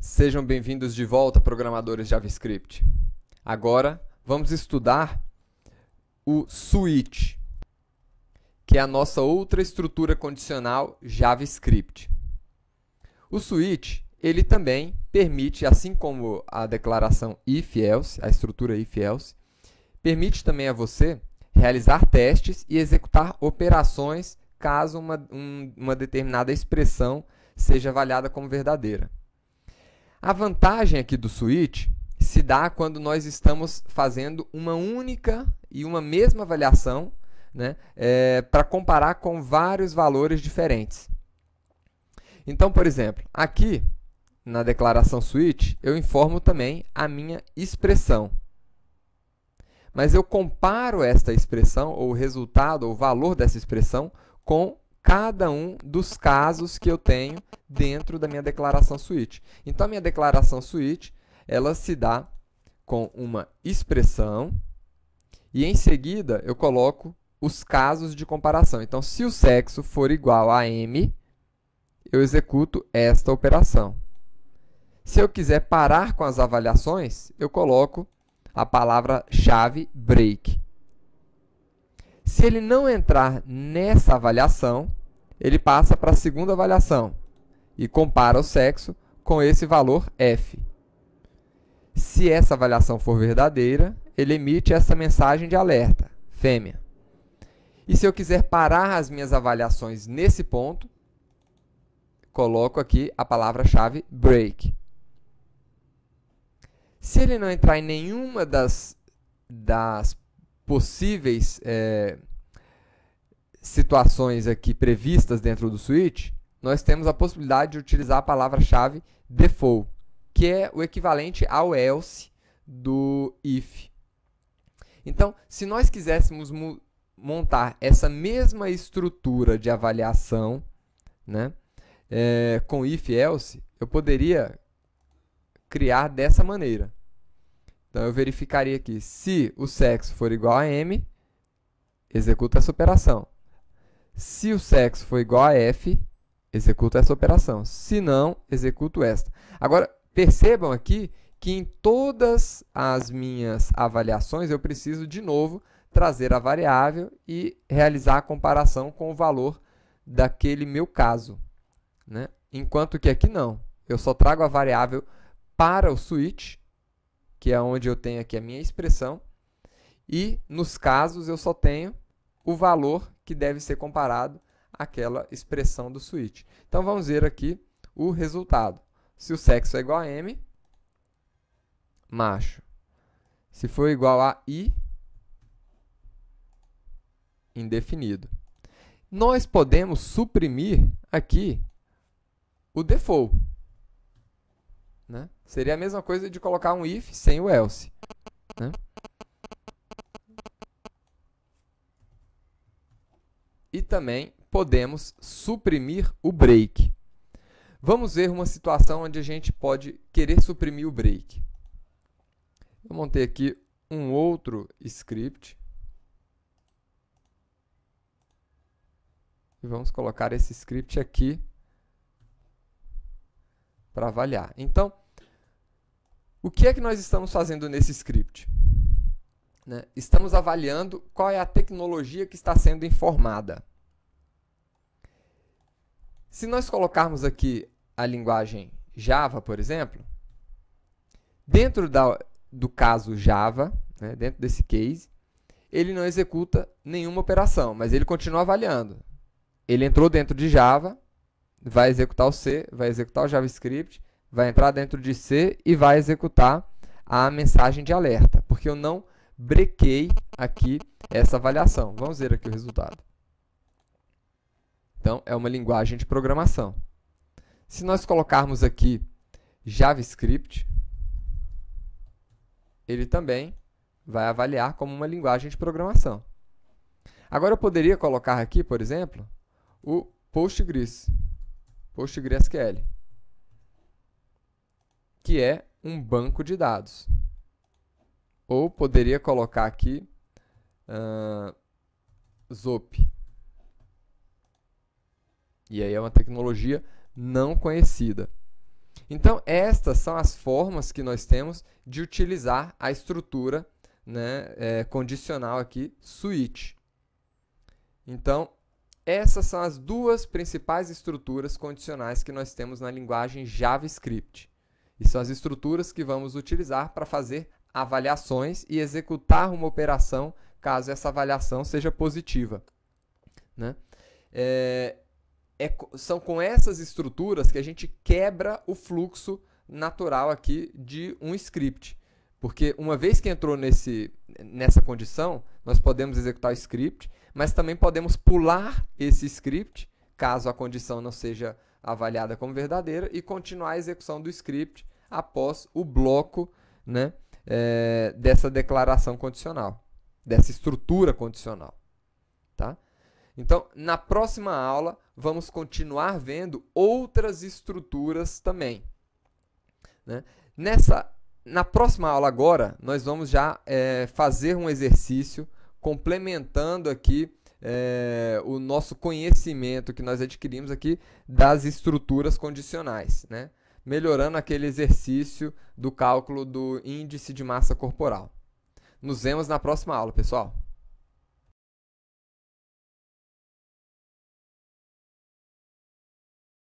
Sejam bem-vindos de volta, programadores JavaScript. Agora vamos estudar o switch, que é a nossa outra estrutura condicional JavaScript. O switch, ele também permite, assim como a declaração if-else, a estrutura if-else, permite também a você realizar testes e executar operações caso uma determinada expressão seja avaliada como verdadeira. A vantagem aqui do switch se dá quando nós estamos fazendo uma única e uma mesma avaliação, né, para comparar com vários valores diferentes. Então, por exemplo, aqui na declaração switch, eu informo também a minha expressão. Mas eu comparo esta expressão, ou o resultado, ou o valor dessa expressão, com cada um dos casos que eu tenho dentro da minha declaração switch. Então, a minha declaração switch, ela se dá com uma expressão e, em seguida, eu coloco os casos de comparação. Então, se o sexo for igual a M, eu executo esta operação. Se eu quiser parar com as avaliações, eu coloco a palavra-chave break. Se ele não entrar nessa avaliação, ele passa para a segunda avaliação e compara o sexo com esse valor f. Se essa avaliação for verdadeira, ele emite essa mensagem de alerta, fêmea. E se eu quiser parar as minhas avaliações nesse ponto, coloco aqui a palavra-chave break. Se ele não entrar em nenhuma das possíveis situações aqui previstas dentro do switch, nós temos a possibilidade de utilizar a palavra-chave default, que é o equivalente ao else do if. Então, se nós quiséssemos montar essa mesma estrutura de avaliação, né, com if-else, eu poderia criar dessa maneira. Então, eu verificaria aqui, se o sexo for igual a M, executo essa operação. Se o sexo for igual a F, executo essa operação. Se não, executo esta. Agora, percebam aqui que em todas as minhas avaliações, eu preciso, de novo, trazer a variável e realizar a comparação com o valor daquele meu caso, né? Enquanto que aqui não. Eu só trago a variável para o switch, que é onde eu tenho aqui a minha expressão, e nos casos eu só tenho o valor que deve ser comparado àquela expressão do switch. Então vamos ver aqui o resultado. Se o sexo é igual a M, macho. Se for igual a I, indefinido. Nós podemos suprimir aqui o default, né? Seria a mesma coisa de colocar um if sem o else, né? E também podemos suprimir o break. Vamos ver uma situação onde a gente pode querer suprimir o break. Eu montei aqui um outro script. E vamos colocar esse script aqui para avaliar. Então, o que é que nós estamos fazendo nesse script? Né? Estamos avaliando qual é a tecnologia que está sendo informada. Se nós colocarmos aqui a linguagem Java, por exemplo, dentro do caso Java, né, dentro desse case, ele não executa nenhuma operação, mas ele continua avaliando. Ele entrou dentro de Java, vai executar o C, vai executar o JavaScript, vai entrar dentro de C e vai executar a mensagem de alerta, porque eu não brequei aqui essa avaliação. Vamos ver aqui o resultado. Então, é uma linguagem de programação. Se nós colocarmos aqui JavaScript, ele também vai avaliar como uma linguagem de programação. Agora, eu poderia colocar aqui, por exemplo, o PostgreSQL, que é um banco de dados. Ou poderia colocar aqui Zop. E aí é uma tecnologia não conhecida. Então, estas são as formas que nós temos de utilizar a estrutura, né, condicional aqui, switch. Então, essas são as duas principais estruturas condicionais que nós temos na linguagem JavaScript. E são as estruturas que vamos utilizar para fazer avaliações e executar uma operação caso essa avaliação seja positiva, né? São com essas estruturas que a gente quebra o fluxo natural aqui de um script. Porque uma vez que entrou nessa condição, nós podemos executar o script, mas também podemos pular esse script, caso a condição não seja avaliada como verdadeira, e continuar a execução do script após o bloco, né, dessa declaração condicional, dessa estrutura condicional. Tá? Então, na próxima aula, vamos continuar vendo outras estruturas também, né? Na próxima aula agora, nós vamos já fazer um exercício complementando aqui o nosso conhecimento que nós adquirimos aqui das estruturas condicionais, né? Melhorando aquele exercício do cálculo do índice de massa corporal. Nos vemos na próxima aula, pessoal!